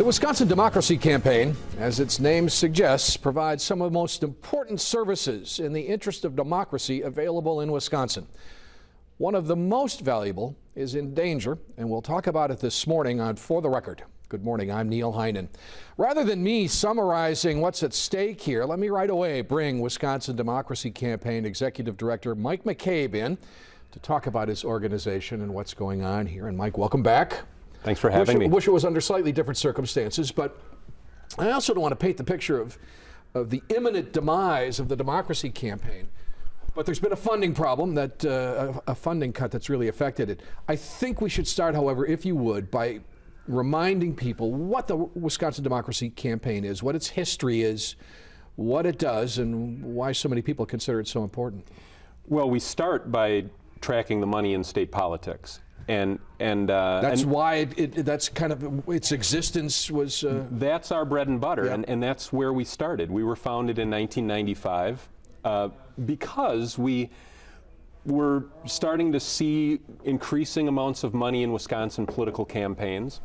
Wisconsin Democracy Campaign, as its name suggests, provides some of the most important services in the interest of democracy available in Wisconsin. One of the most valuable is in danger, and we'll talk about it this morning on For the Record. Good morning, I'm Neil Heinen. Rather than me summarizing what's at stake here, let me right away bring Wisconsin Democracy Campaign Executive Director Mike McCabe in to talk about his organization and what's going on here. And Mike, welcome back. Thanks for having me. Wish it was under slightly different circumstances, but I also don't want to paint the picture of the imminent demise of the Democracy Campaign. But there's been a funding problem, that a funding cut that's really affected it. I think we should start, however, if you would, by reminding people what the Wisconsin Democracy Campaign is, what its history is, what it does, and why so many people consider it so important. Well, we start by tracking the money in state politics. And that's why that's kind of its existence was. That's our bread and butter, yeah. and that's where we started. We were founded in 1995 because we were starting to see increasing amounts of money in Wisconsin political campaigns.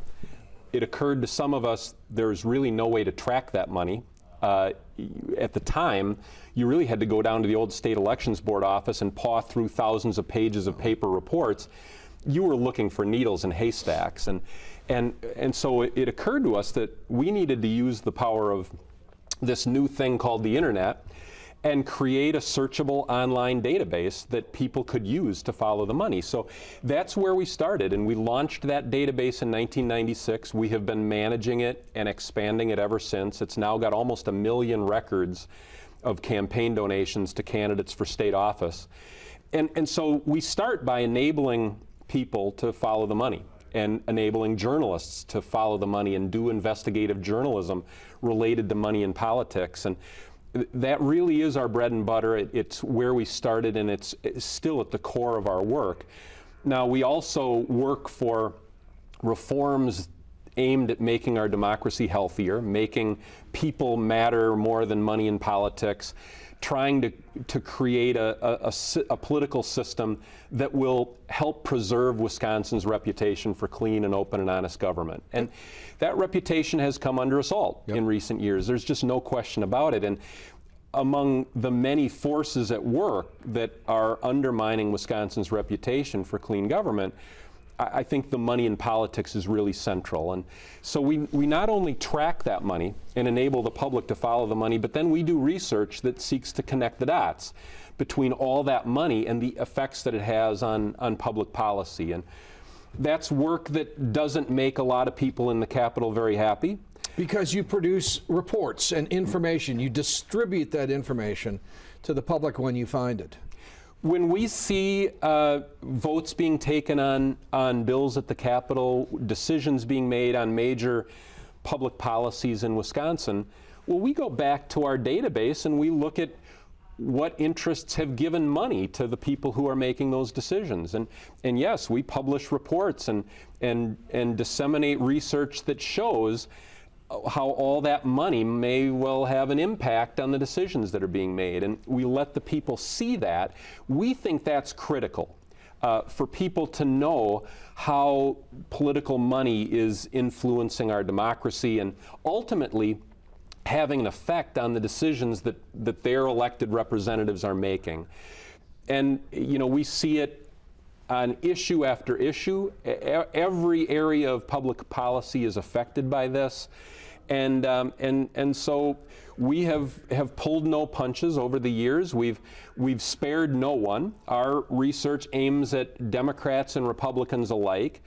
It occurred to some of us there's really no way to track that money. At the time, you really had to go down to the old state elections board office and paw through thousands of pages of paper reports. You were looking for needles in haystacks, and so it occurred to us that we needed to use the power of this new thing called the internet and create a searchable online database that people could use to follow the money. So that's where we started, and we launched that database in 1996. We have been managing it and expanding it ever since. It's now got almost 1 million records of campaign donations to candidates for state office. And so we start by enabling people to follow the money and enabling journalists to follow the money and do investigative journalism related to money in politics. And that really is our bread and butter. It's where we started, and it's still at the core of our work. Now, we also work for reforms aimed at making our democracy healthier, making people matter more than money in politics, trying to create a political system that will help preserve Wisconsin's reputation for clean and open and honest government. And that reputation has come under assault in recent years. There's just no question about it. And among the many forces at work that are undermining Wisconsin's reputation for clean government, I think the money in politics is really central. And so we not only track that money and enable the public to follow the money, but then we do research that seeks to connect the dots between all that money and the effects that it has on public policy. And that's work that doesn't make a lot of people in the Capitol very happy. Because you produce reports and information, you distribute that information to the public when you find it. When we see votes being taken on bills at the Capitol, decisions being made on major public policies in Wisconsin, well, we go back to our database and we look at what interests have given money to the people who are making those decisions. And yes, we publish reports and disseminate research that shows how all that money may well have an impact on the decisions that are being made. And we let the people see that. We think that's critical for people to know how political money is influencing our democracy and ultimately having an effect on the decisions that their elected representatives are making. And you know, we see it on issue after issue. Every area of public policy is affected by this. And so we have pulled no punches over the years. We've spared no one. Our research aims at Democrats and Republicans alike.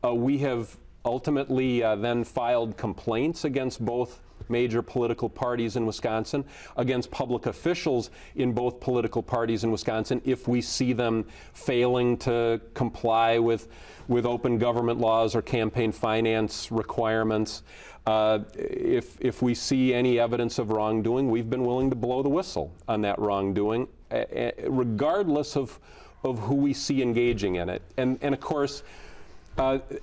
We have ultimately then filed complaints against both major political parties in Wisconsin, against public officials in both political parties in Wisconsin, if we see them failing to comply with open government laws or campaign finance requirements. If we see any evidence of wrongdoing, we've been willing to blow the whistle on that wrongdoing, regardless of who we see engaging in it. And of course,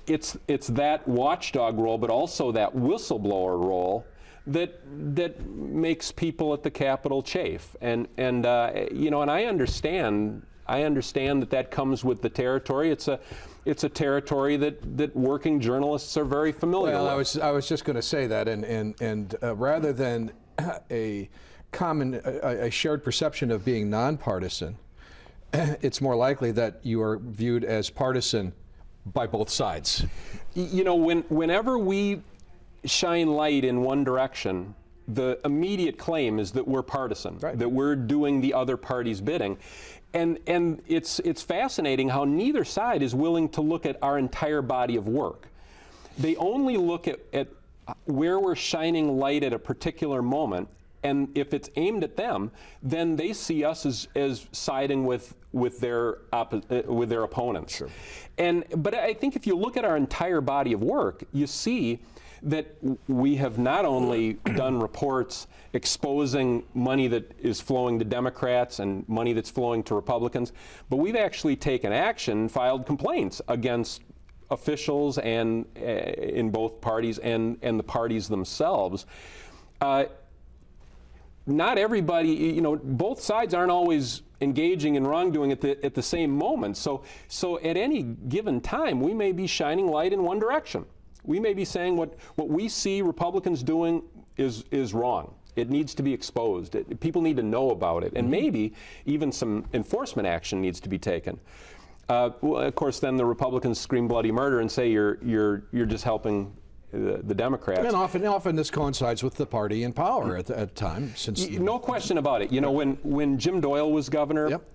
it's that watchdog role, but also that whistleblower role that makes people at the Capitol chafe. And you know, and I understand I understand that comes with the territory. It's a territory that working journalists are very familiar with. I was just going to say that, and rather than a shared perception of being nonpartisan, it's more likely that you are viewed as partisan by both sides. You know, whenever we shine light in one direction, the immediate claim is that we're partisan, right, that we're doing the other party's bidding. And it's fascinating how neither side is willing to look at our entire body of work. They only look at where we're shining light at a particular moment, and if it's aimed at them, then they see us as siding with their opponents. Sure. But I think if you look at our entire body of work, you see that we have not only done reports exposing money that is flowing to Democrats and money that's flowing to Republicans, but we've actually taken action, filed complaints against officials and in both parties and the parties themselves. Not everybody, you know, both sides aren't always engaging in wrongdoing at the same moment. So at any given time, we may be shining light in one direction. We may be saying what we see Republicans doing is wrong. It needs to be exposed. People need to know about it, and maybe even some enforcement action needs to be taken. Well, of course, then the Republicans scream bloody murder and say you're just helping the Democrats. And often this coincides with the party in power at the time. No question about it. You know, when Jim Doyle was governor, yep,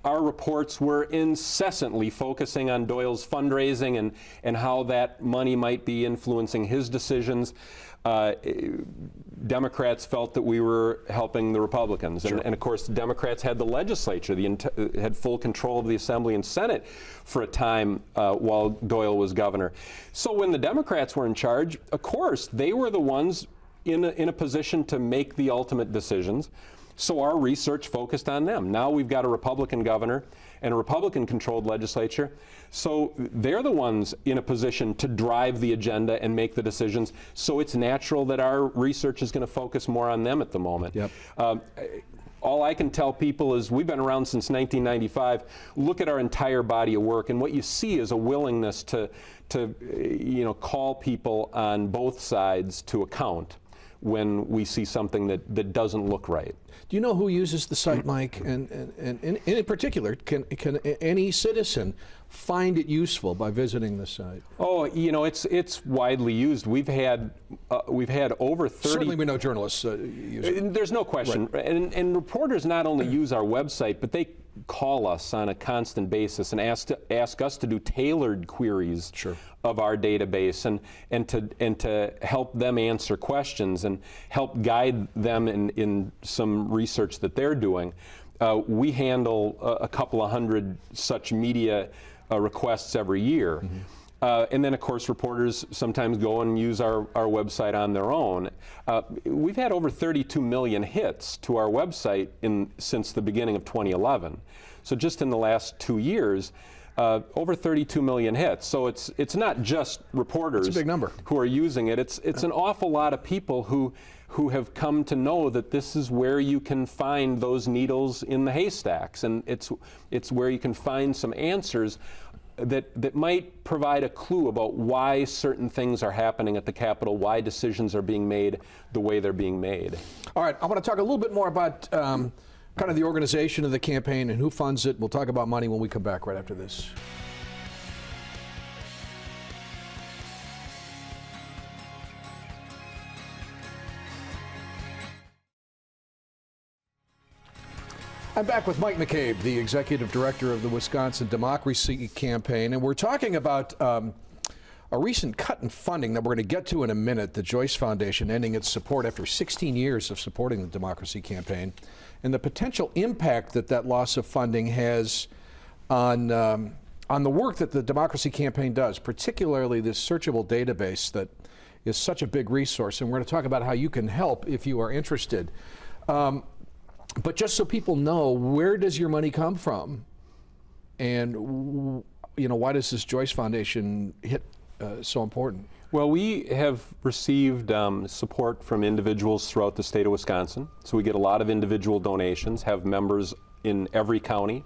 our reports were incessantly focusing on Doyle's fundraising and how that money might be influencing his decisions. Democrats felt that we were helping the Republicans. Sure. And of course, the Democrats had the legislature, had full control of the Assembly and Senate for a time while Doyle was governor. So when the Democrats were in charge, of course, they were the ones in a position to make the ultimate decisions. So our research focused on them. Now we've got a Republican governor and a Republican-controlled legislature. So they're the ones in a position to drive the agenda and make the decisions. So it's natural that our research is going to focus more on them at the moment. Yep. All I can tell people is we've been around since 1995. Look at our entire body of work, and what you see is a willingness to call people on both sides to account when we see something that doesn't look right. Do you know who uses the site, Mike? And in particular, can any citizen find it useful by visiting the site? Oh, you know, it's widely used. We've had over 30. Certainly, we know journalists use it. There's no question, right. And reporters not only use our website, but they call us on a constant basis and ask us to do tailored queries. Sure. Of our database and to help them answer questions and help guide them in some research that they're doing. We handle a couple of hundred such media requests every year. Mm-hmm. And then, of course, reporters sometimes go and use our website on their own. We've had over 32 million hits to our website since the beginning of 2011. So just in the last 2 years, over 32 million hits. So it's not just reporters it's a big number. Who are using it. It's an awful lot of people who have come to know that this is where you can find those needles in the haystacks, and it's where you can find some answers that might provide a clue about why certain things are happening at the Capitol, why decisions are being made the way they're being made. All right, I want to talk a little bit more about kind of the organization of the campaign and who funds it. We'll talk about money when we come back right after this. I'm back with Mike McCabe, the executive director of the Wisconsin Democracy Campaign, and we're talking about a recent cut in funding that we're going to get to in a minute, the Joyce Foundation ending its support after 16 years of supporting the Democracy Campaign, and the potential impact that loss of funding has on the work that the Democracy Campaign does, particularly this searchable database that is such a big resource. And we're going to talk about how you can help if you are interested. But just so people know, where does your money come from? And why does this Joyce Foundation hit so important? Well, we have received support from individuals throughout the state of Wisconsin. So we get a lot of individual donations, have members in every county.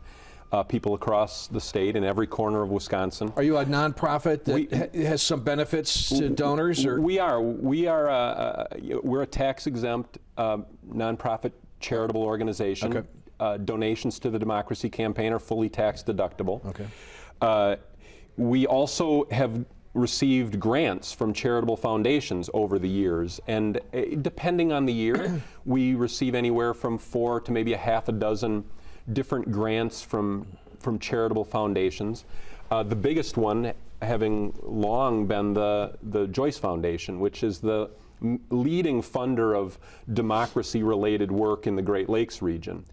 people across the state in every corner of Wisconsin. Are you a nonprofit that has some benefits to donors? Or? We're a tax-exempt nonprofit charitable organization. Okay. Donations to the Democracy Campaign are fully tax deductible. Okay. We also have received grants from charitable foundations over the years, and depending on the year, we receive anywhere from 4 to maybe a half a dozen different grants from charitable foundations. The biggest one having long been the Joyce Foundation, which is the leading funder of democracy-related work in the Great Lakes region.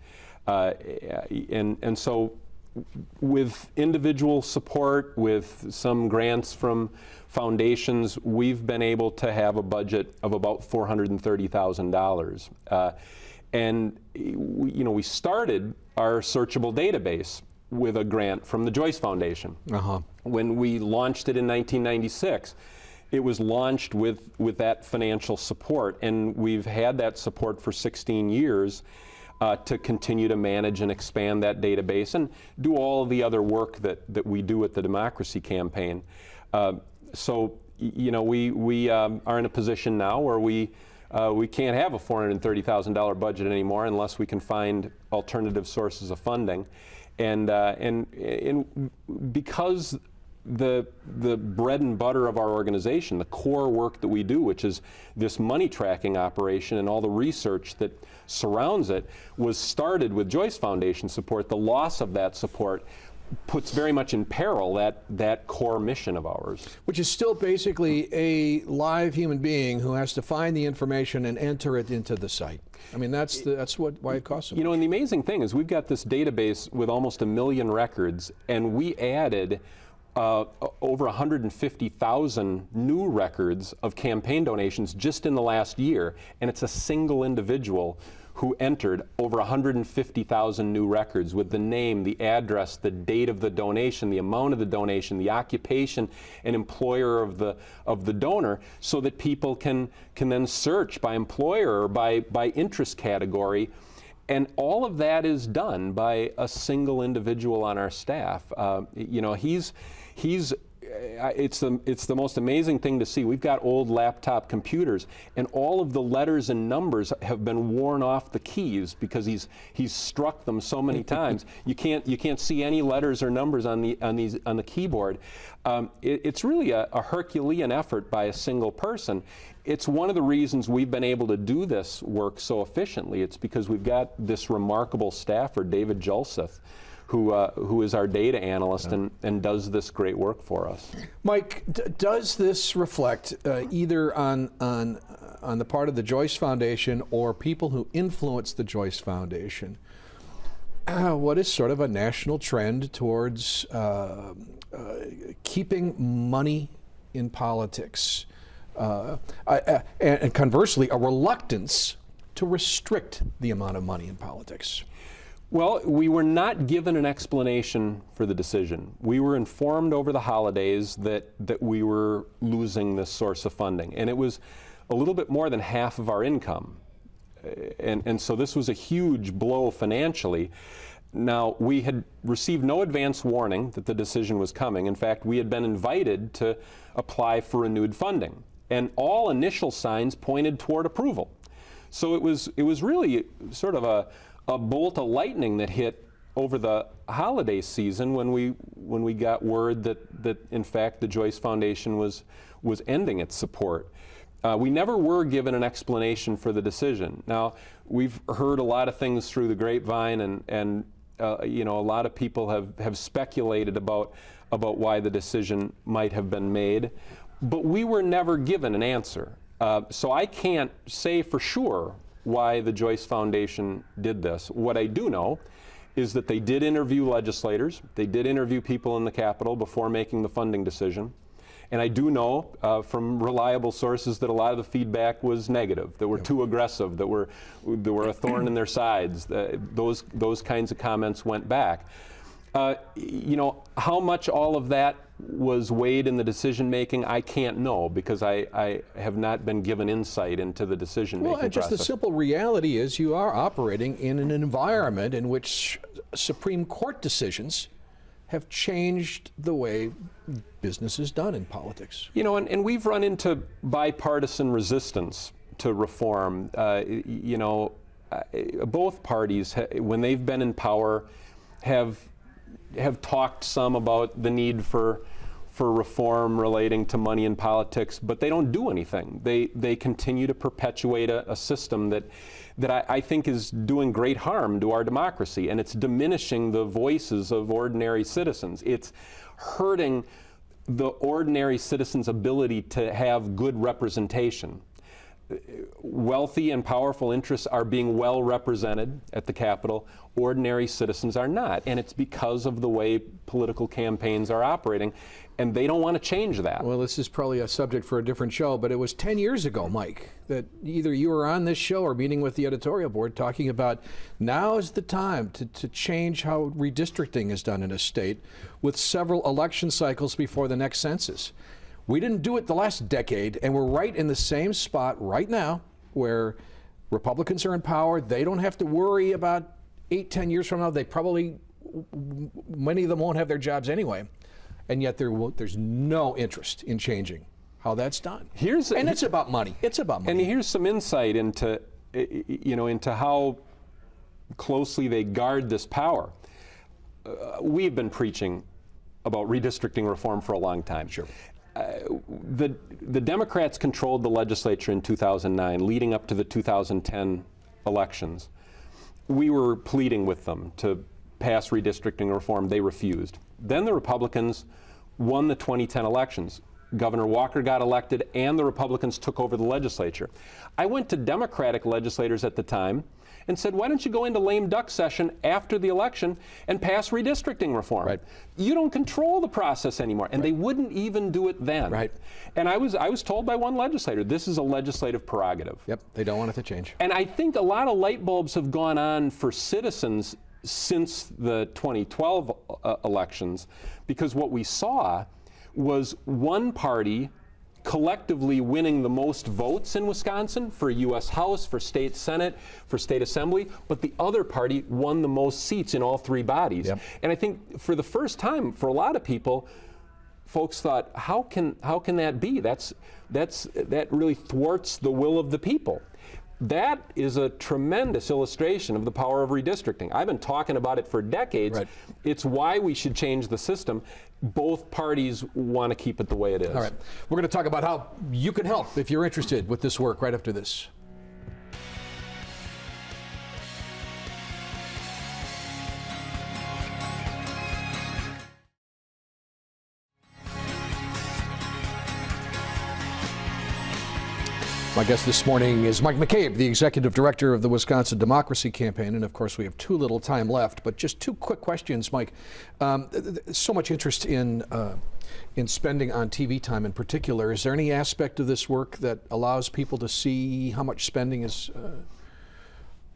And so with individual support, with some grants from foundations, we've been able to have a budget of about $430,000. And we started our searchable database with a grant from the Joyce Foundation. When we launched it in 1996, it was launched with that financial support, and we've had that support for 16 years to continue to manage and expand that database and do all of the other work that we do at the Democracy Campaign. So we are in a position now where we can't have a $430,000 budget anymore unless we can find alternative sources of funding, and because the bread and butter of our organization, the core work that we do, which is this money tracking operation and all the research that surrounds it, was started with Joyce Foundation support. The loss of that support puts very much in peril that core mission of ours. Which is still basically a live human being who has to find the information and enter it into the site. I mean, that's why it costs so much. And the amazing thing is we've got this database with almost 1 million records, and we added over 150,000 new records of campaign donations just in the last year, and it's a single individual who entered over 150,000 new records with the name, the address, the date of the donation, the amount of the donation, the occupation and employer of the donor, so that people can then search by employer or by interest category. And all of that is done by a single individual on our staff. It's the most amazing thing to see. We've got old laptop computers, and all of the letters and numbers have been worn off the keys because he's struck them so many times. You can't see any letters or numbers on the keyboard. It's really a Herculean effort by a single person. It's one of the reasons we've been able to do this work so efficiently. It's because we've got this remarkable staffer, David Julseth, who is our data analyst and does this great work for us. Mike, does this reflect either on the part of the Joyce Foundation or people who influence the Joyce Foundation what is sort of a national trend towards keeping money in politics? And conversely, a reluctance to restrict the amount of money in politics? Well, we were not given an explanation for the decision. We were informed over the holidays that we were losing this source of funding, and it was a little bit more than half of our income. And so this was a huge blow financially. Now, we had received no advance warning that the decision was coming. In fact, we had been invited to apply for renewed funding, and all initial signs pointed toward approval. So it was really sort of a bolt of lightning that hit over the holiday season when we got word that in fact the Joyce Foundation was ending its support. We never were given an explanation for the decision. Now, we've heard a lot of things through the grapevine, and a lot of people have speculated about why the decision might have been made, but we were never given an answer. So I can't say for sure why the Joyce Foundation did this. What I do know is that they did interview legislators, they did interview people in the Capitol before making the funding decision. And I do know from reliable sources that a lot of the feedback was negative, that we're too aggressive, that we're a thorn in their sides. Those kinds of comments went back. You know, how much all of that was weighed in the decision making, I can't know, because I have not been given insight into the decision making Well, just the simple reality is you are operating in an environment in which Supreme Court decisions have changed the way business is done in politics. You know, and we've run into bipartisan resistance to reform. You know, both parties, when they've been in power, have talked some about the need for reform relating to money in politics, but they don't do anything. They continue to perpetuate a system that I think is doing great harm to our democracy, and it's diminishing the voices of ordinary citizens. It's hurting the ordinary citizen's ability to have good representation. Wealthy and powerful interests are being well represented at the Capitol. Ordinary citizens are not, and it's because of the way political campaigns are operating, and they don't want to change that. Well, this is probably a subject for a different show, but it was 10 years ago, Mike, that either you were on this show or meeting with the editorial board talking about now is the time to change how redistricting is done in a state with several election cycles before the next census. We didn't do it the last decade, and we're right in the same spot right now where Republicans are in power. They don't have to worry about 8-10 years from now. They probably, many of them won't have their jobs anyway, and yet there's no interest in changing how that's done. And it's about money. It's about money. And here's some insight into, you know, into how closely they guard this power. We've been preaching about redistricting reform for a long time. Sure. The Democrats controlled the legislature in 2009, leading up to the 2010 elections. We were pleading with them to pass redistricting reform. They refused. Then the Republicans won the 2010 elections. Governor Walker got elected, and the Republicans took over the legislature. I went to Democratic legislators at the time and said, why don't you go into lame duck session after the election and pass redistricting reform? Right. You don't control the process anymore. And they wouldn't even do it then. Right. And I was told by one legislator, this is a legislative prerogative. Yep, they don't want it to change. And I think a lot of light bulbs have gone on for citizens since the 2012 elections, because what we saw was one party collectively winning the most votes in Wisconsin for U.S. House, for state Senate, for state Assembly, but the other party won the most seats in all three bodies. Yep. And I think for the first time, for a lot of people, folks thought, how can that be? That really thwarts the will of the people. That is a tremendous illustration of the power of redistricting. I've been talking about it for decades. Right. It's why we should change the system. Both parties want to keep it the way it is. All right. We're going to talk about how you can help if you're interested with this work right after this. My guest this morning is Mike McCabe, the Executive Director of the Wisconsin Democracy Campaign. And of course, we have too little time left, but just two quick questions, Mike. So much interest in spending on TV time in particular. Is there any aspect of this work that allows people to see how much spending is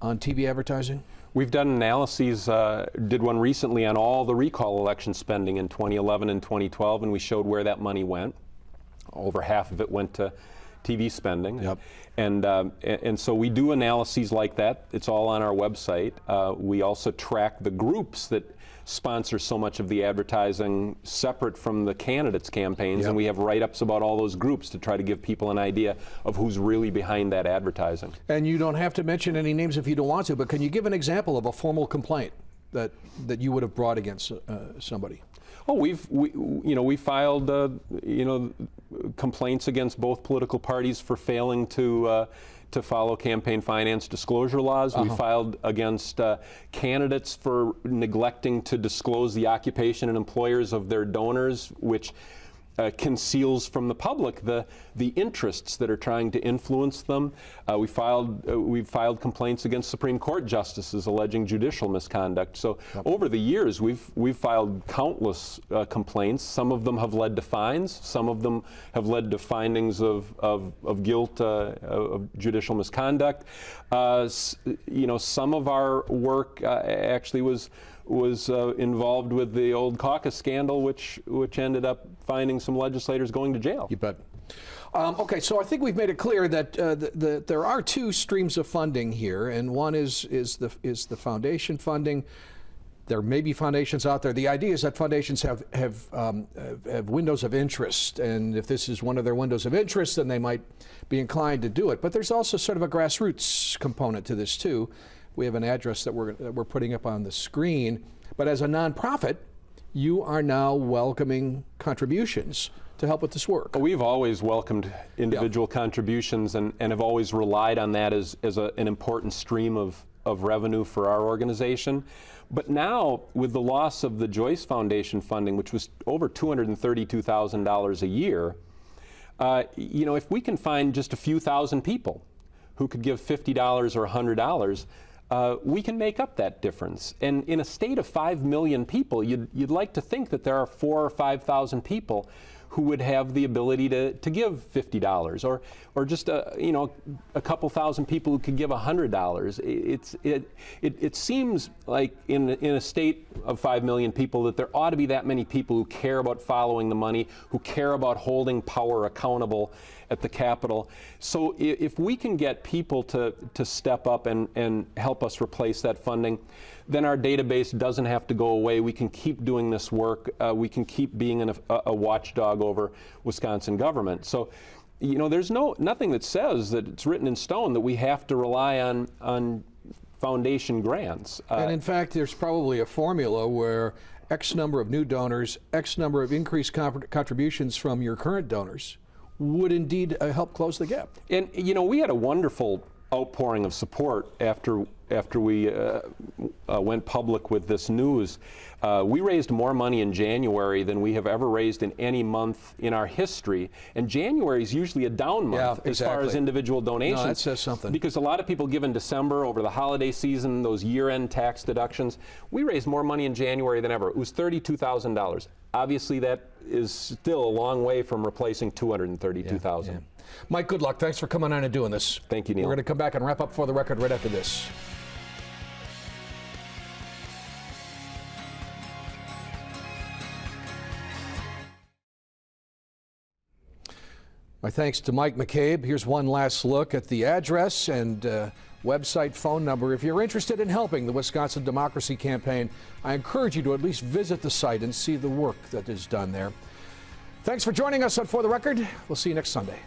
on TV advertising? We've done analyses, did one recently on all the recall election spending in 2011 and 2012, and we showed where that money went. Over half of it went to TV spending. Yep. And so we do analyses like that. It's all on our website. We also track the groups that sponsor so much of the advertising separate from the candidates' campaigns, Yep. and we have write-ups about all those groups to try to give people an idea of who's really behind that advertising. And you don't have to mention any names if you don't want to, but can you give an example of a formal complaint that you would have brought against somebody? Oh, we filed complaints against both political parties for failing to follow campaign finance disclosure laws. We filed against candidates for neglecting to disclose the occupation and employers of their donors, which conceals from the public the interests that are trying to influence them. We filed complaints against Supreme Court justices alleging judicial misconduct. So over the years, we've filed countless complaints. Some of them have led to fines. Some of them have led to findings of guilt of judicial misconduct. Some of our work actually was was involved with the old caucus scandal, which ended up finding some legislators going to jail. You bet. Okay, so I think we've made it clear that there are two streams of funding here, and one is the foundation funding. There may be foundations out there. The idea is that foundations have windows of interest, and if this is one of their windows of interest, then they might be inclined to do it. But there's also sort of a grassroots component to this too. We have an address that we're putting up on the screen. But as a nonprofit, you are now welcoming contributions to help with this work. We've always welcomed individual contributions and have always relied on that as an important stream of revenue for our organization. But now, with the loss of the Joyce Foundation funding, which was over $232,000 a year, you know, if we can find just a few thousand people who could give $50 or $100, we can make up that difference. And in a state of 5 million people, you'd like to think that there are 4,000 or 5,000 people who would have the ability to give $50, or just you know, a couple thousand people who could give $100. It seems like in a state of 5 million people that there ought to be that many people who care about following the money, who care about holding power accountable at the Capitol. So if we can get people to step up and help us replace that funding, then our database doesn't have to go away. We can keep doing this work. We can keep being a watchdog over Wisconsin government. So, you know, there's nothing that says that it's written in stone that we have to rely on foundation grants. And in fact, there's probably a formula where X number of new donors, X number of increased contributions from your current donors would indeed help close the gap. And you know, we had a wonderful outpouring of support after we went public with this news. We raised more money in January than we have ever raised in any month in our history. And January is usually a down month as far as individual donations. No, that says something. Because a lot of people give in December over the holiday season, those year-end tax deductions. We raised more money in January than ever. It was $32,000. Obviously, that is still a long way from replacing $232,000. Yeah. Mike, good luck. Thanks for coming on and doing this. Thank you, Neil. We're going to come back and wrap up For the Record right after this. My thanks to Mike McCabe. Here's one last look at the address and website phone number. If you're interested in helping the Wisconsin Democracy Campaign, I encourage you to at least visit the site and see the work that is done there. Thanks for joining us on For the Record. We'll see you next Sunday.